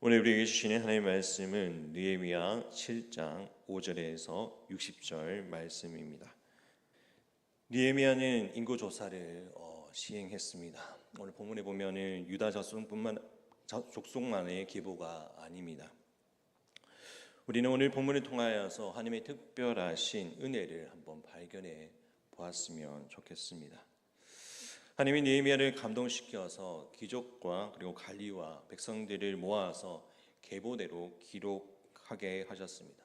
오늘 우리에게 주시는 하나님의 말씀은 느헤미야 7장 5절에서 60절 말씀입니다. 느헤미야는 인구 조사를 시행했습니다. 오늘 본문에 보면은 유다 족속만의 계보가 아닙니다. 우리는 오늘 본문을 통하여서 하나님의 특별하신 은혜를 한번 발견해 보았으면 좋겠습니다. 하나님이 느헤미야를 감동시켜서 귀족과 그리고 관리와 백성들을 모아서 계보대로 기록하게 하셨습니다.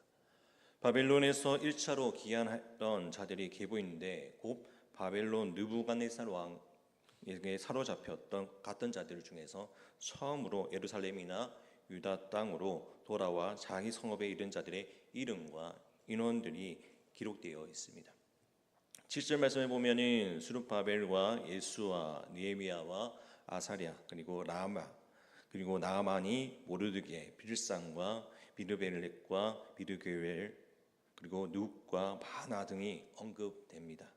바벨론에서 1차로 귀환했던 자들이 계보인데 곧 바벨론 느부갓네살 왕에게 사로잡혔던 갔던 자들 중에서 처음으로 예루살렘이나 유다 땅으로 돌아와 자기 성읍에 이른 자들의 이름과 인원들이 기록되어 있습니다. 7절 말씀에 보면은 스룹바벨과 예수와 느헤미야와 아사랴 그리고 라마 그리고 나아만이 모르드게 빌상과 비르벨렉과 비르게웰 그리고 눅과 바나 등이 언급됩니다.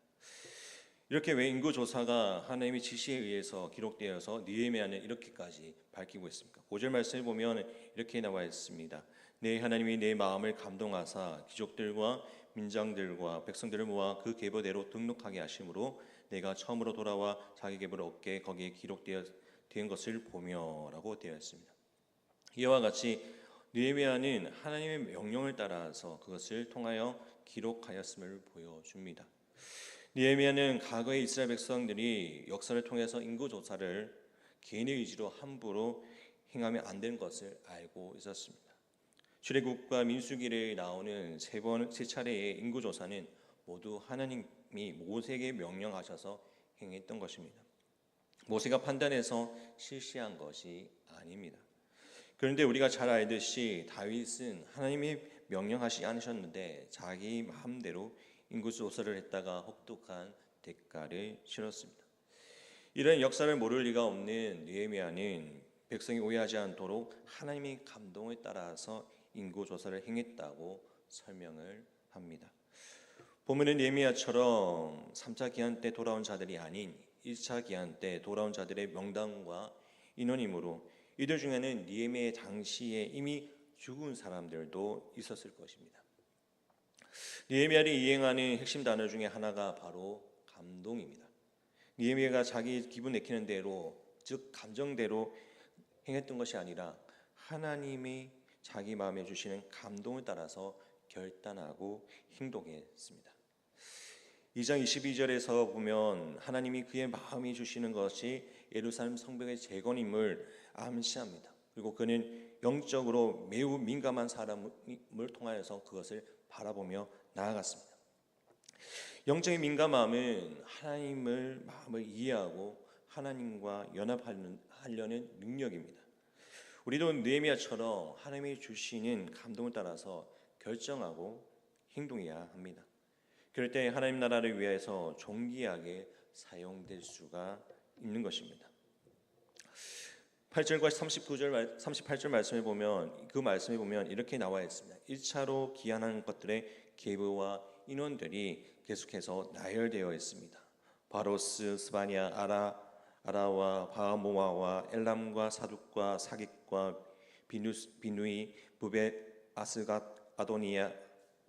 이렇게 왜 인구 조사가 하나님의 지시에 의해서 기록되어서 느헤미야는 이렇게까지 밝히고 있습니까? 5절 말씀을 보면 이렇게 나와 있습니다. 내 하나님이 내 마음을 감동하사 귀족들과 민장들과 백성들을 모아 그 계보대로 등록하게 하심으로 내가 처음으로 돌아와 자기 계보를 얻게 거기에 기록된 것을 보며라고 되어 있습니다. 이와 같이 느헤미야는 하나님의 명령을 따라서 그것을 통하여 기록하였음을 보여줍니다. 느헤미야는 과거의 이스라엘 백성들이 역사를 통해서 인구 조사를 개인의 의지로 함부로 행하면 안 되는 것을 알고 있었습니다. 출애굽과 민수기에 나오는 세 차례의 인구 조사는 모두 하나님이 모세에게 명령하셔서 행했던 것입니다. 모세가 판단해서 실시한 것이 아닙니다. 그런데 우리가 잘 알듯이 다윗은 하나님이 명령하시지 않으셨는데 자기 마음대로 인구 조사를 했다가 혹독한 대가를 치렀습니다. 이런 역사를 모를 리가 없는 느헤미야는 백성이 오해하지 않도록 하나님의 감동에 따라서 인구 조사를 행했다고 설명을 합니다. 보면은 느헤미야처럼 3차 기한 때 돌아온 자들이 아닌 1차 기한 때 돌아온 자들의 명단과 인원이므로 이들 중에는 느헤미야 당시에 이미 죽은 사람들도 있었을 것입니다. 느헤미야를 이행하는 핵심 단어 중에 하나가 바로 감동입니다. 느헤미야가 자기 기분 내키는 대로 즉 감정대로 행했던 것이 아니라 하나님이 자기 마음에 주시는 감동을 따라서 결단하고 행동했습니다. 2장 22절에서 보면 하나님이 그의 마음이 주시는 것이 예루살렘 성벽의 재건임을 암시합니다. 그리고 그는 영적으로 매우 민감한 사람을 통하여서 그것을 바라보며 나아갔습니다. 영적인 민감함은 하나님을 마음을 이해하고 하나님과 연합하려는 능력입니다. 우리도 느헤미야처럼 하나님이 주시는 감동을 따라서 결정하고 행동해야 합니다. 그럴 때 하나님 나라를 위해서 존귀하게 사용될 수가 있는 것입니다. 8절과 38절 말씀에 보면 이렇게 나와 있습니다. 1차로 기한한 것들의 계보와 인원들이 계속해서 나열되어 있습니다. 바로스, 스바냐, 아라와 바모아와 엘람과 사둑과 사깃과 비누이, 부벳, 아스갓, 아도니아,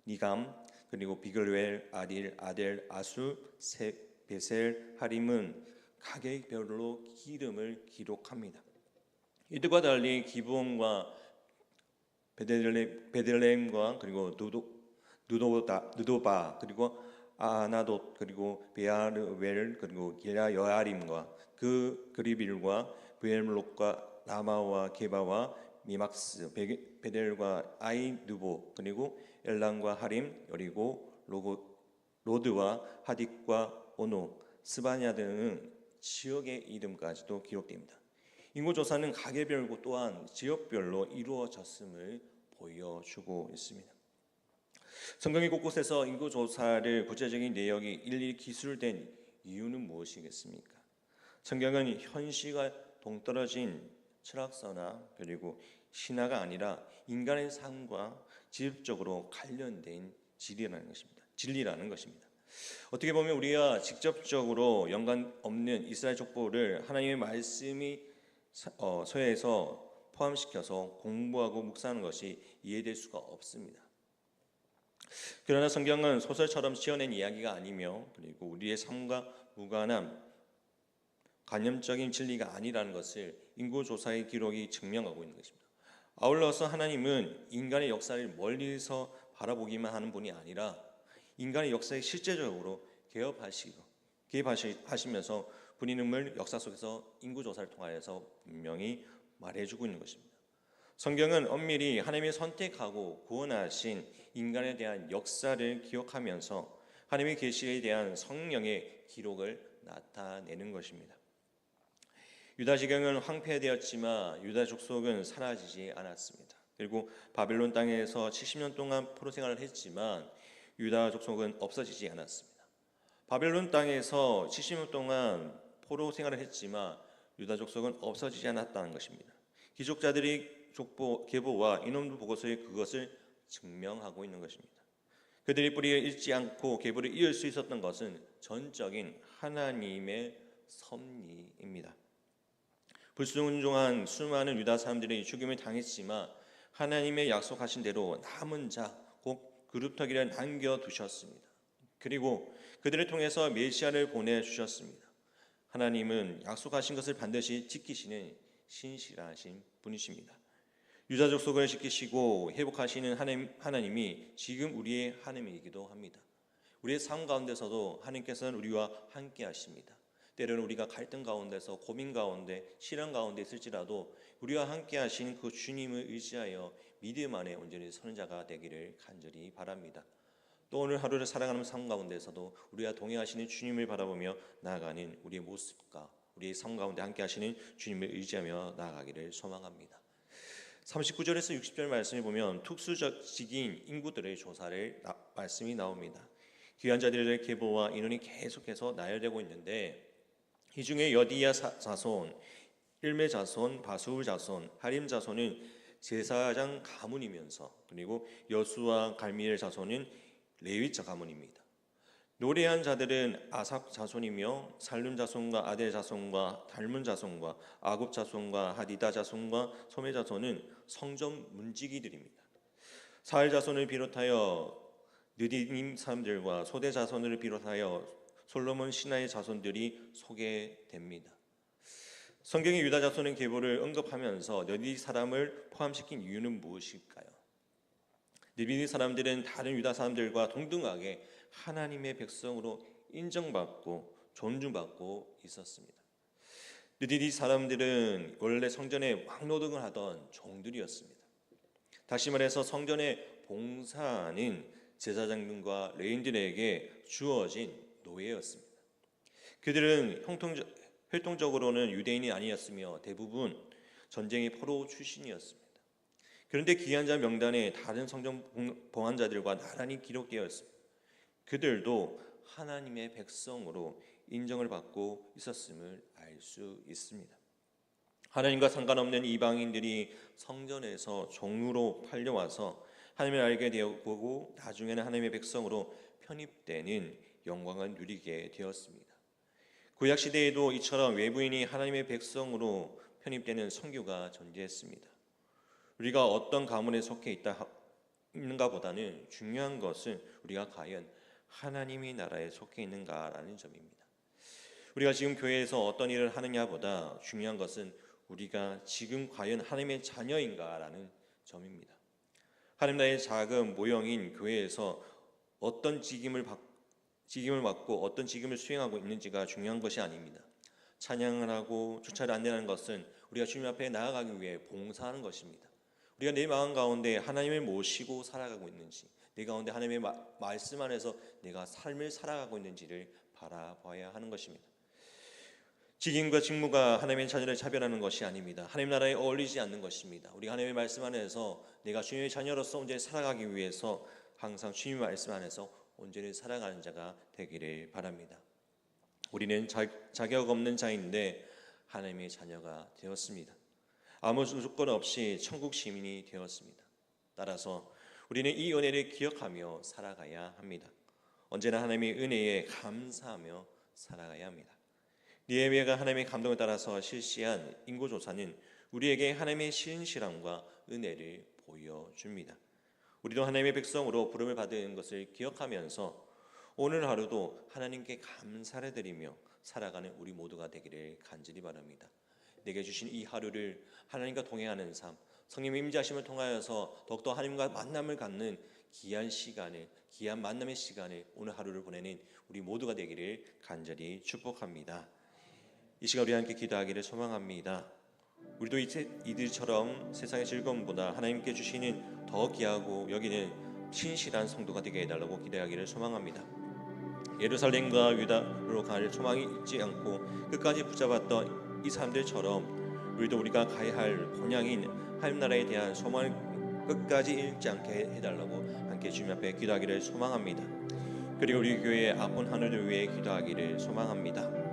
니감 그리고 비글웰, 아델, 아수, 베셀, 하림은 가게별로 이름을 기록합니다. 이들과 달리 기브온과 베들레헴과 그리고 누도바 그리고 아나돗 그리고 베아르웰 그리고 여아림과 그 그리빌과 브엘록과 라마와 게바와 미막스 베델과 아이누보 그리고 엘란과 하림 여리고 로드와 하딕과 오노 스바냐 등은 지역의 이름까지도 기록됩니다. 인구조사는 가게별고 또한 지역별로 이루어졌음을 보여주고 있습니다. 성경의 곳곳에서 인구조사를 구체적인 내역이 일일이 기술된 이유는 무엇이겠습니까? 성경은 현시가 동떨어진 철학서나 그리고 신화가 아니라 인간의 삶과 직접적으로 관련된 진리라는 것입니다. 어떻게 보면 우리가 직접적으로 연관 없는 이스라엘 족보를 하나님의 말씀이 서해에서 포함시켜서 공부하고 묵상하는 것이 이해될 수가 없습니다. 그러나 성경은 소설처럼 지어낸 이야기가 아니며 그리고 우리의 삶과 무관한 관념적인 진리가 아니라는 것을 인구조사의 기록이 증명하고 있는 것입니다. 아울러서 하나님은 인간의 역사를 멀리서 바라보기만 하는 분이 아니라 인간의 역사에 실제적으로 개입하시면서 분이름을 역사 속에서 인구조사를 통하여서 분명히 말해주고 있는 것입니다. 성경은 엄밀히 하나님이 선택하고 구원하신 인간에 대한 역사를 기억하면서 하나님의 계시에 대한 성령의 기록을 나타내는 것입니다. 유다 지경은 황폐되었지만 유다 족속은 사라지지 않았습니다. 그리고 바벨론 땅에서 70년 동안 포로 생활을 했지만 유다 족속은 없어지지 않았습니다. 바벨론 땅에서 70년 동안 포로 생활을 했지만 유다 족속은 없어지지 않았다는 것입니다. 기족자들이 계보와 인원부 보고서에 그것을 증명하고 있는 것입니다. 그들이 뿌리를 잃지 않고 계보를 이을 수 있었던 것은 전적인 하나님의 섭리입니다. 불순종한 수많은 유다 사람들이 죽임을 당했지만 하나님의 약속하신 대로 남은 자, 곧 그룹터기를 남겨두셨습니다. 그리고 그들을 통해서 메시아를 보내주셨습니다. 하나님은 약속하신 것을 반드시 지키시는 신실하신 분이십니다. 유다 족속을 지키시고 회복하시는 하나님이 지금 우리의 하나님이기도 합니다. 우리의 삶 가운데서도 하나님께서는 우리와 함께 하십니다. 때로는 우리가 갈등 가운데서 고민 가운데 시련 가운데 있을지라도 우리와 함께 하신 그 주님을 의지하여 믿음 안에 온전히 서는 자가 되기를 간절히 바랍니다. 또 오늘 하루를 살아가는 삶 가운데서도 우리와 동행하시는 주님을 바라보며 나아가는 우리의 모습과 우리의 삶 가운데 함께 하시는 주님을 의지하며 나아가기를 소망합니다. 39절에서 60절 말씀을 보면 특수적인 인구들의 조사를 말씀이 나옵니다. 귀한 자들의 계보와 인원이 계속해서 나열되고 있는데 이 중에 여디야 자손, 일메 자손, 바수울 자손, 하림 자손은 제사장 가문이면서 그리고 여수와 갈미엘 자손은 레위자 가문입니다. 노래한 자들은 아삽 자손이며 살룸 자손과 아델 자손과 달문 자손과 아굽 자손과 하디다 자손과 소메 자손은 성전 문지기들입니다. 사흘 자손을 비롯하여 느디님 사람들과 소대 자손을 비롯하여 솔로몬 신하의 자손들이 소개됩니다. 성경이 유다 자손의 계보를 언급하면서 느디 사람을 포함시킨 이유는 무엇일까요? 느디 사람들은 다른 유다 사람들과 동등하게 하나님의 백성으로 인정받고 존중받고 있었습니다. 느디 사람들은 원래 성전에 왕노동을 하던 종들이었습니다. 다시 말해서 성전의 봉사는 제사장들과 레인들에게 주어진 노예였습니다. 그들은 혈통적으로는 유대인이 아니었으며 대부분 전쟁의 포로 출신이었습니다. 그런데 귀한 자 명단에 다른 성전 봉안자들과 나란히 기록되어 있습니다. 그들도 하나님의 백성으로 인정을 받고 있었음을 알 수 있습니다. 하나님과 상관없는 이방인들이 성전에서 종으로 팔려와서 하나님을 알게 되었고 나중에는 하나님의 백성으로 편입되는 영광을 누리게 되었습니다. 구약 시대에도 이처럼 외부인이 하나님의 백성으로 편입되는 선교가 존재했습니다. 우리가 어떤 가문에 속해 있는가 보다는 중요한 것은 우리가 과연 하나님의 나라에 속해 있는가라는 점입니다. 우리가 지금 교회에서 어떤 일을 하느냐보다 중요한 것은 우리가 지금 과연 하나님의 자녀인가라는 점입니다. 하나님 나라의 작은 모형인 교회에서 어떤 직임을 맡고 어떤 직임을 수행하고 있는지가 중요한 것이 아닙니다. 찬양을 하고 주차를 안내하는 것은 우리가 주님 앞에 나아가기 위해 봉사하는 것입니다. 우리가 내 마음 가운데 하나님을 모시고 살아가고 있는지, 내 가운데 하나님의 말씀 안에서 내가 삶을 살아가고 있는지를 바라봐야 하는 것입니다. 직임과 직무가 하나님의 자녀를 차별하는 것이 아닙니다. 하나님 나라에 어울리지 않는 것입니다. 우리 하나님의 말씀 안에서 내가 주님의 자녀로서 온전히 살아가기 위해서 항상 주님의 말씀 안에서 온전히 살아가는 자가 되기를 바랍니다. 우리는 자격 없는 자인데 하나님의 자녀가 되었습니다. 아무 조건 없이 천국 시민이 되었습니다. 따라서 우리는 이 은혜를 기억하며 살아가야 합니다. 언제나 하나님의 은혜에 감사하며 살아가야 합니다. 느헤미야가 하나님의 감동을 따라서 실시한 인구조사는 우리에게 하나님의 신실함과 은혜를 보여줍니다. 우리도 하나님의 백성으로 부름을 받은 것을 기억하면서 오늘 하루도 하나님께 감사를 드리며 살아가는 우리 모두가 되기를 간절히 바랍니다. 내게 주신 이 하루를 하나님과 동행하는 삶, 성령의 임재하심을 통하여서 더욱더 하나님과 만남을 갖는 귀한 만남의 시간을 오늘 하루를 보내는 우리 모두가 되기를 간절히 축복합니다. 이 시간 우리 함께 기도하기를 소망합니다. 우리도 이들처럼 세상의 즐거움보다 하나님께 주시는 더 귀하고 여기는 신실한 성도가 되게 해달라고 기도하기를 소망합니다. 예루살렘과 유다로 갈 소망이 있지 않고 끝까지 붙잡았던 이 사람들처럼 우리가 가야 할 본향인 하늘나라에 대한 소망을 끝까지 잃지 않게 해달라고 함께 주님 앞에 기도하기를 소망합니다. 그리고 우리 교회의 아픈 하늘을 위해 기도하기를 소망합니다.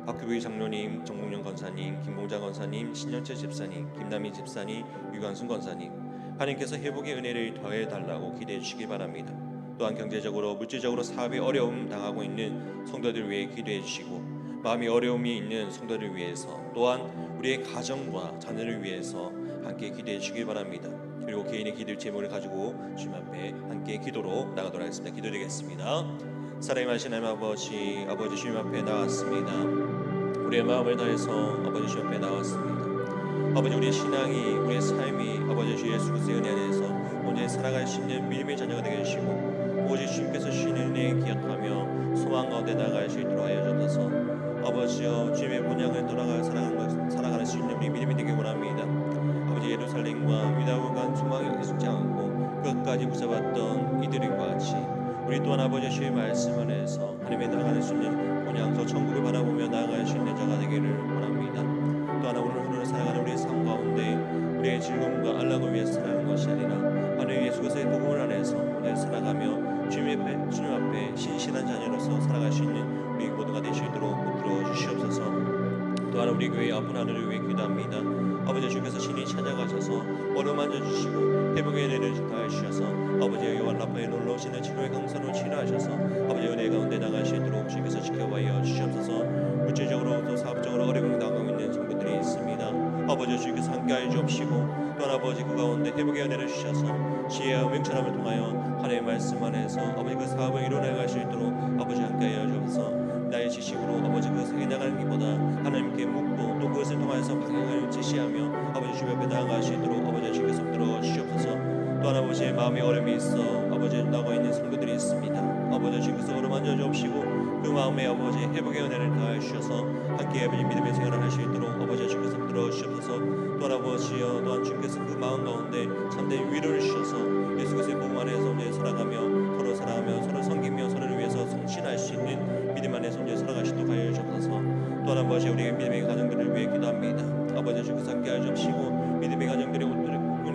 박규부의 장로님, 정국영 권사님, 김봉자 권사님, 신현철 집사님, 김남희 집사님, 유관순 권사님, 하나님께서 회복의 은혜를 더해달라고 기대해 주시기 바랍니다. 또한 경제적으로 물질적으로 사업에 어려움 당하고 있는 성도들 위해 기도해 주시고 마음의 어려움이 있는 성도들 위해서 또한 우리의 가정과 자녀를 위해서 함께 기도해 주시기 바랍니다. 그리고 개인의 기도의 제목을 가지고 주님 앞에 함께 기도로 나가도록 하겠습니다. 기도드리겠습니다. 사랑의 많으신 하나님 아버지 주님 앞에 나왔습니다. 우리의 마음을 다해서 아버지 주님 앞에 나왔습니다. 아버지 우리의 신앙이 우리의 삶이 아버지 주 예수 그리스도의 은혜 안에서 온전히 살아갈 수 있는 믿음의 자녀가 되게 해주시고 오직 주님께서 주시는 은혜 기억하며 소망 가운데 나아갈 수 있도록 하여 주옵소서. 아버지여 주님의 본향을 돌아가 살아갈 수 있는 우리 믿음이 되길 원합니다. 아버지 예루살렘과 유다와 간 소망이 잊지 않고 끝까지 붙잡았던 이들과 같이 우리 또한 아버지 주의 말씀 안에서 하나님의 나아갈 수 있는 본향 저 천국을 바라보며 나아갈 수 있는 자가 되기를 원합니다. 또한 오늘 하루를 살아가는 우리의 삶 가운데 우리의 즐거움과 안락을 위해서 살아가는 것이 아니라 하나님 예수 그리스도의 복음을 안에서 오늘 살아가며 주님 앞에 신실한 자녀로서 살아갈 수 있는 우리 모두가 되시도록 붙들어 주시옵소서. 또한 우리 교회의 아픈 하늘을 위해 기도합니다. 아버지 주께서 신이 찾아가셔서 어루만져 주시고 회복의 은혜를 가해 주셔서 아버지의 요한 라파에 놀라우시는 치료의 강사로 치료하셔서 아버지의 은혜 가운데 나가시도록 주께서 지켜봐여 주시옵소서. 물질적으로 또 사업적으로 어려움을 당하고 있는 성도들이 있습니다. 아버지 주께서 함께하여 주옵시고 또한 아버지 그 가운데 회복의 은혜를 주셔서 지혜와 명철함을 통하여 하나님의 말씀 안에서 아버지 그 사업을 이뤄나갈 수 있도록 아버지 함께하여 주옵소서. 나의 지식으로 아버지 그 세계 나가는 것보다 하나님께 묻고 또 그것을 통하여서 방향을 제시하며 아버지 주님 앞에 나아갈 수 있도록 아버지 주께서 들어 주시옵소서. 또한 아버지의 마음에 어려움이 있어 아버지 나가 있는 성도들이 있습니다. 아버지 주께서 어루만져 주옵시고 그 마음에 아버지 회복의 은혜를 다해 주셔서 함께 아버지 믿음의 생활을 할 수 있도록 아버지 주께서 들어 주시옵소서. 또한 아버지여 또한 주께서 그 마음 가운데 참된 위로를 주셔서 예수 그리스도의 복음 안에서 온전히 살아가며 서로 사랑하며 서로 섬기며 서로를 위해서 성실할 수 있는 믿음 안에서 온전히 살아가시도록 하여 주옵소서. 또한 아버지 우리의 믿음의 가정들을 위해 기도합니다. 아버지 주께서 함께하여 주옵시고 믿음의 가정들이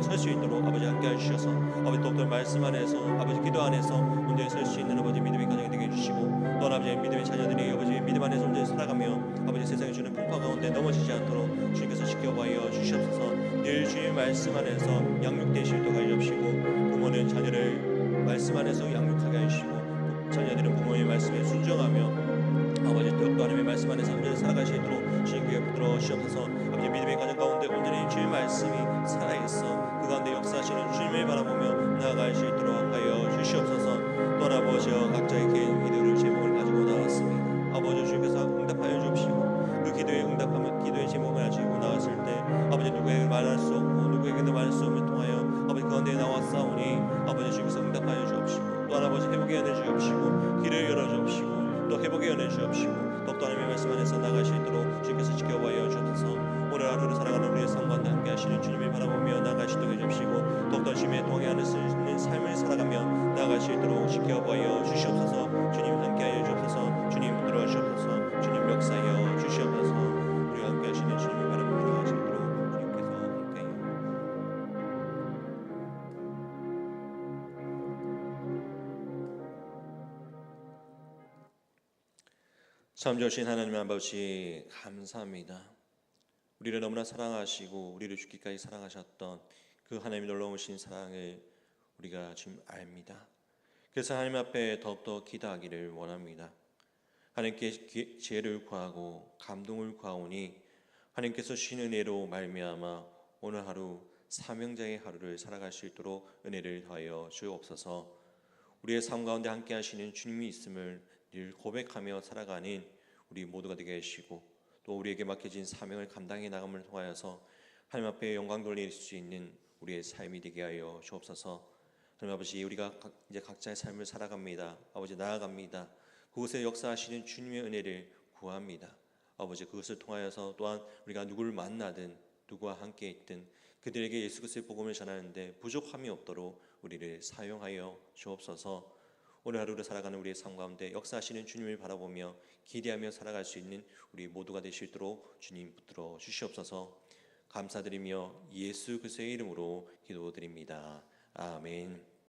설 수 있도록 아버지 함께하여 주셔서 아버지 더욱더 말씀 안에서 아버지 기도 안에서 온전히 설 수 있는 아버지 믿음의 가정이 되게 해주시고 또한 아버지 믿음의 자녀들이 아버지 믿음 안에서 온전히 살아가며 아버지 세상에 주는 풍파 가운데 넘어지지 않도록 주님께서 지켜봐여 주시옵소서. 늘 주의 말씀 안에서 양육되시도록 하여 주시고 부모는 자녀를 말씀 안에서 양육하게 해주시고 자녀들은 부모의 말씀에 순종하며 아버지 더욱더 하나님의 말씀 안에서 온전히 살아가시도록 주님께 붙들어 주시옵소서. 아버지 믿음의 가정 가운데 온전히 주의 말씀이 살아있어 그 가운데 역사하시는 주님을 바라보며 나아갈 수 있도록 하여 주시옵소서. 또한 아버지여 각자의 개인 기도를 제목을 가지고 나왔습니다. 아버지 주님께서 응답하여 주옵시고 그 기도에 응답하면 기도의 제목을 가지고 나왔을 때 아버지 누구에게 말할 수 없고 누구에게도 말할 수 없는 통하여 아버지 그 가운데 나왔사오니 아버지 주님께서 응답하여 주옵시고 또한 아버지 회복의 은혜 주옵시고 길을 열어 주옵시고 또 회복의 은혜 주옵시고 더욱더 하나님의 말씀 안에서 나갈 수 있도록 주께서 지켜봐여 주옵소서. 오늘 하루를 살아가는 우리의 상관과 함께 하시는 주님을 바라보며 나아갈 수 있도록 해주시고 더욱더 주님의 동행하는 삶을 살아가며 나아갈 수 있도록 지켜봐여 주시옵소서. 주님 함께하여 주옵소서. 주님 붙들어 주시옵소서. 주님 역사하여 주시옵소서. 우리와 함께 하시는 주님을 바라보며 나아갈 수 있도록 주님께서 함께하여 참 좋으신 하나님 아버지 감사합니다. 우리를 너무나 사랑하시고 우리를 죽기까지 사랑하셨던 그 하나님의 놀라우신 사랑을 우리가 지금 압니다. 그래서 하나님 앞에 더욱더 기도하기를 원합니다. 하나님께 지혜를 구하고 감동을 구하오니 하나님께서 주신 은혜로 말미암아 오늘 하루 사명자의 하루를 살아갈 수 있도록 은혜를 더하여 주옵소서. 우리의 삶 가운데 함께 하시는 주님이 있음을 늘 고백하며 살아가는 우리 모두가 되게 하시고, 또 우리에게 맡겨진 사명을 감당해 나감을 통하여서 하나님 앞에 영광 돌릴 수 있는 우리의 삶이 되게 하여 주옵소서. 하나님 아버지, 우리가 이제 각자의 삶을 살아갑니다. 아버지, 나아갑니다. 그곳에 역사하시는 주님의 은혜를 구합니다. 아버지, 그것을 통하여서 또한 우리가 누구를 만나든 누구와 함께 있든 그들에게 예수 그리스도의 복음을 전하는데 부족함이 없도록 우리를 사용하여 주옵소서. 오늘 하루를 살아가는 우리의 삶 가운데 역사하시는 주님을 바라보며 기대하며 살아갈 수 있는 우리 모두가 되실 수 있도록 주님 붙들어 주시옵소서. 감사드리며 예수 그리스도의 이름으로 기도드립니다. 아멘.